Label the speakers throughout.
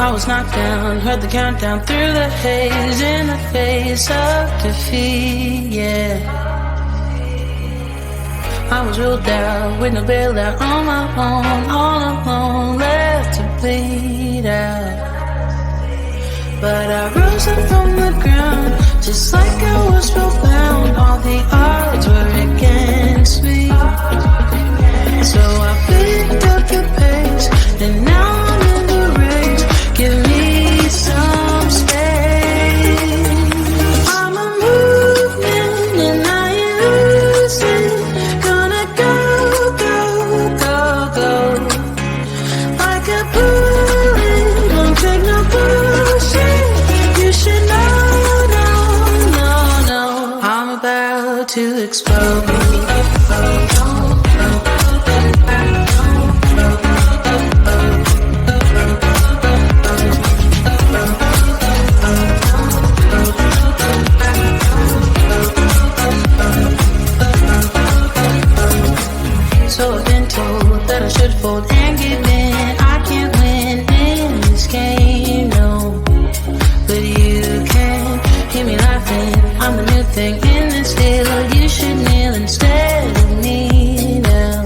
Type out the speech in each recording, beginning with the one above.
Speaker 1: I was knocked down, heard the countdown through the haze, in the face of defeat, yeah. I was ruled out, with no bailout, on my own, all alone, left to bleed out. But I rose up from the ground, just like I was spellbound. All the odds were against me, so I picked up the pace, and now I'm in the race. Give me some space. I'm a movement and I ain't losing. Gonna go, go, go, go. Like a bullet, won't take no bullshit. You should know, no, no, no. I'm about to explode. So I've been told that I should fold and give in. I can't win in this game, no. But you can hear me laughing. I'm the new thing in this deal. You should kneel instead of me now.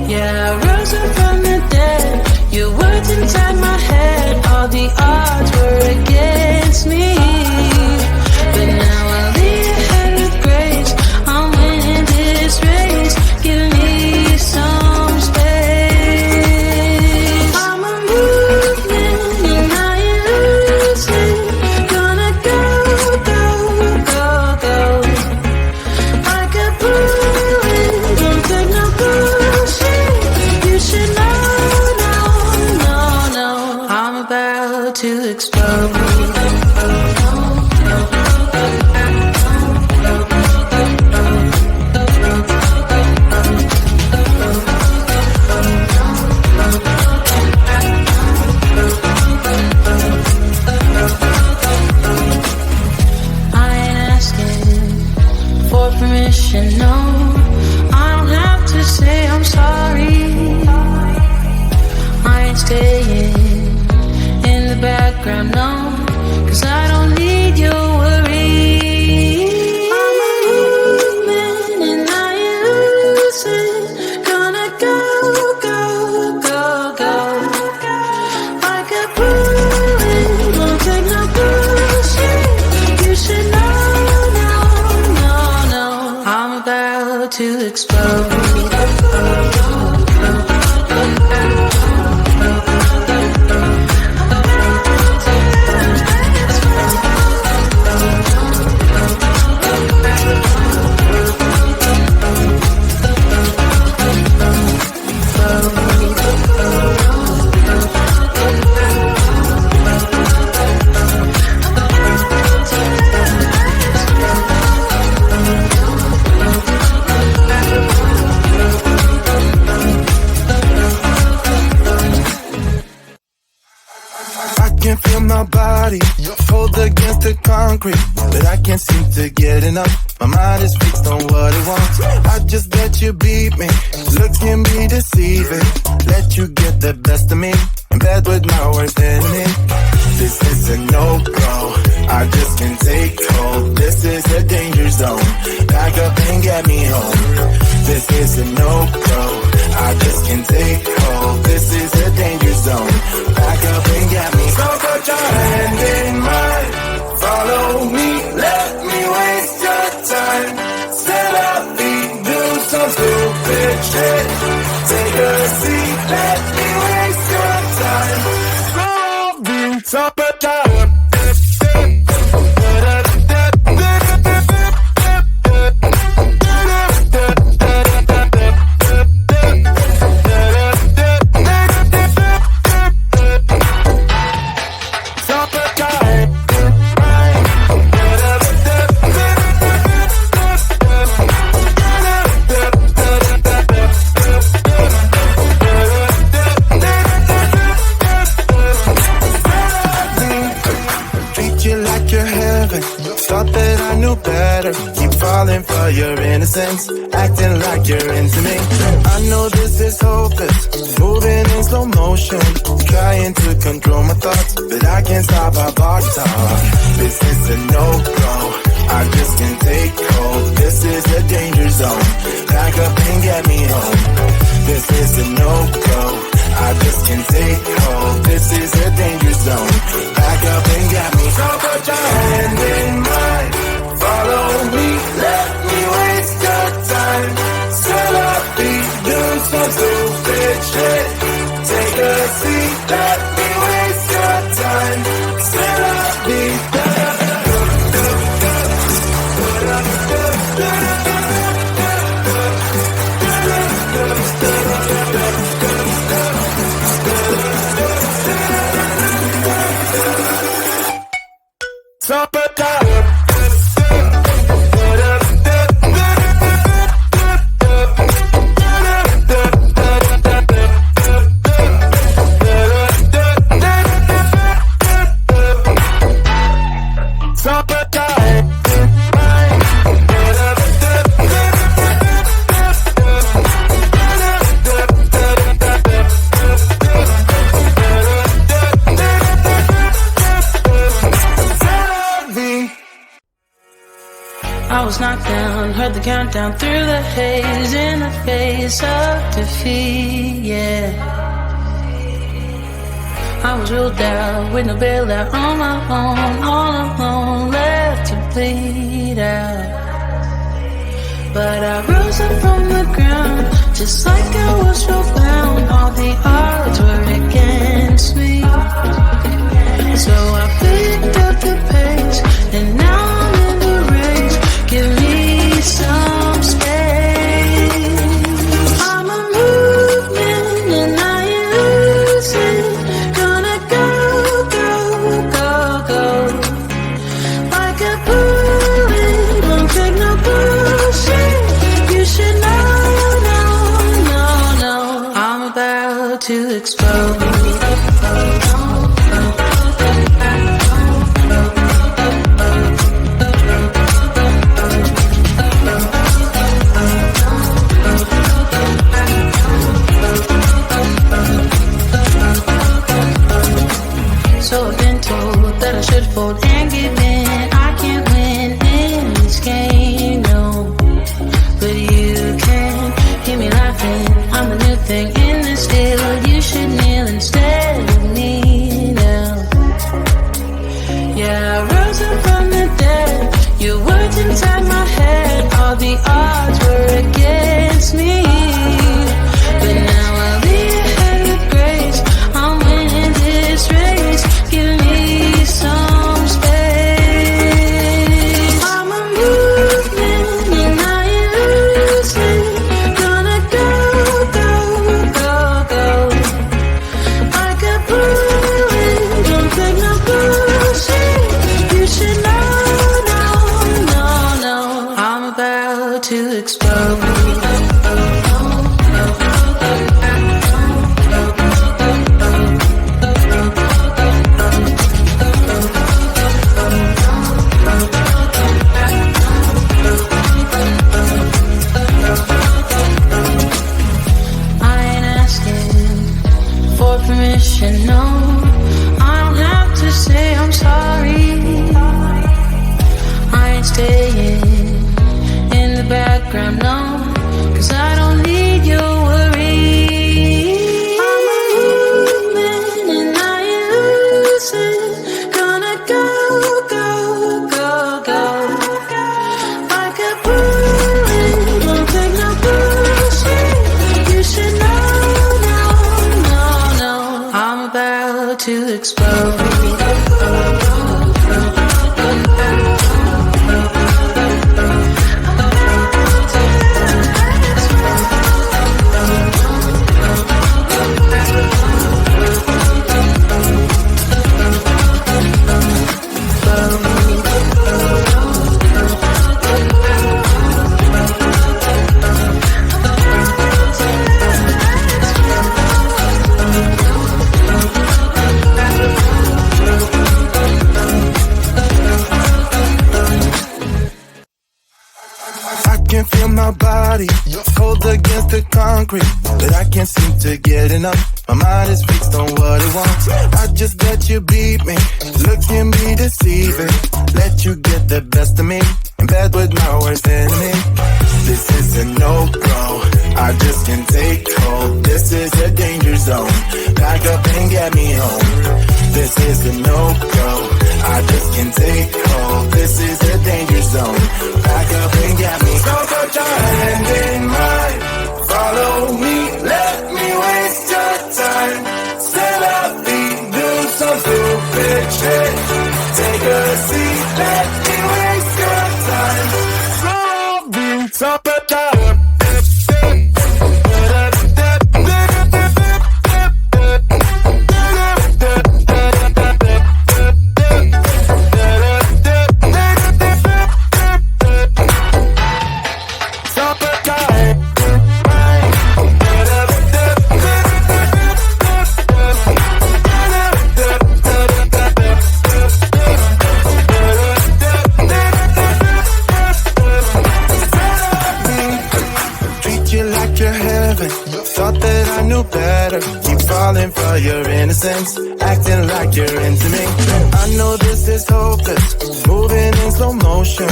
Speaker 1: Yeah, I rose up from the dead. Your words inside my head. All the odds were against me, but now I lead ahead with grace. I'm winning this race. Give me some space. I'm a movement and I ain't losing. Gonna go, go, go, go. Like a bullet, don't take no bullshit. You should know, no, no, no. I'm about to explode. Permission, no, I don't have to say I'm sorry. I ain't staying in the background, no, 'cause I don't need your worry. I'm a movement and I ain't losing. Gonna go, go, go, go. Like a bullet, won't take no bullshit. You should know. I'm about to explode.
Speaker 2: Feel my body hold against the concrete, but I can't seem to get enough. My mind is fixed on what it wants. I just let you beat me, look can be deceiving. Let you get the best of me, in bed with my worst enemy. This is a no-go, I just can't take hold. This is a danger zone, back up and get me home. This is a no-go, I just can't take hold. This is a danger zone, back up and get me home. So put your hand in mine, follow me, let me waste your time. Set up, do some stupid shit. Take a seat, let me waste your time. So put your Stop it. Thought that I knew better. Keep falling for your innocence, acting like you're into me. I know this is hopeless, moving in slow motion, trying to control my thoughts, but I can't stop our body talk. This is a no-go, I just can't take hold. This is a danger zone, back up and get me home. This is a no-go, I just can't take hold. This is a danger zone, back up and get me. So put your hand in mine, follow me, let me waste your time. Still I'll be doing some stupid shit. Take a seat, let me waste your time. Still I'll be
Speaker 1: I was knocked down, heard the countdown through the haze, in the face of defeat, yeah. I was ruled out with no bailout, on my own, all alone, left to bleed out. But I rose up from the ground, just like I was spellbound. All the odds were against me, so I picked up the pace, and now I'm in the race. Give me some space. I'm a movement and I ain't losing. Gonna go, go, go, go. Like a bullet, won't take no bullshit. You should know, no. I'm about to explode. So I've been told that I should fold and give in. I can't win in this game, no. But you can hear me laughing. I'm the new thing in this deal. You should kneel instead of me now. Yeah, I rose up from the dead. Your words inside my head. All the odds were against me, but now I'll be ahead with grace. I'm winning this race. Give me some space. I'm a movement and I ain't losing. Gonna go, go, go, go. Like a bullet, don't take no bullshit. You should know, no. I'm about to explode. Permission, no. I don't have to say I'm sorry. I ain't staying in the background, no. 'Cause I don't need your worry. I'm a movement and I ain't losing. Gonna go, go, go, go. Like a bullet, won't take no bullshit. You should know. I'm about to explode.
Speaker 2: can feel my body hold against the concrete, but I can't seem to get enough. My mind is fixed on what it wants. I just let you beat me, look at me deceiving. Let you get the best of me, in bed with my worst enemy. This is a no-go, I just can't take hold. This is a danger zone, back up and get me home. This is a no-go, I just can't take hold. This is a danger zone, back up and get me. So put your hand in mine, follow me, let me waste your time. Set up, do some stupid shit. Take a seat, let me waste your time. So put your for your innocence, acting like you're into me. I know this is hopeless, moving in slow motion,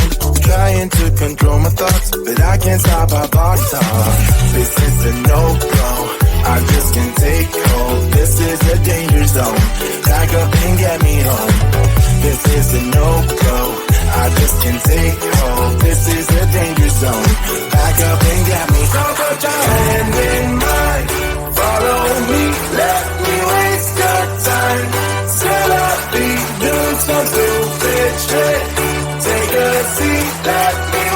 Speaker 2: trying to control my thoughts, but I can't stop our body talk. This is a no-go, I just can't take hold. This is a danger zone, back up and get me home. This is a no-go, I just can't take hold. This is a danger zone, back up and get me. So put your hand in mine, follow me, let me waste your time. Still up, do some stupid shit. Take a seat, let me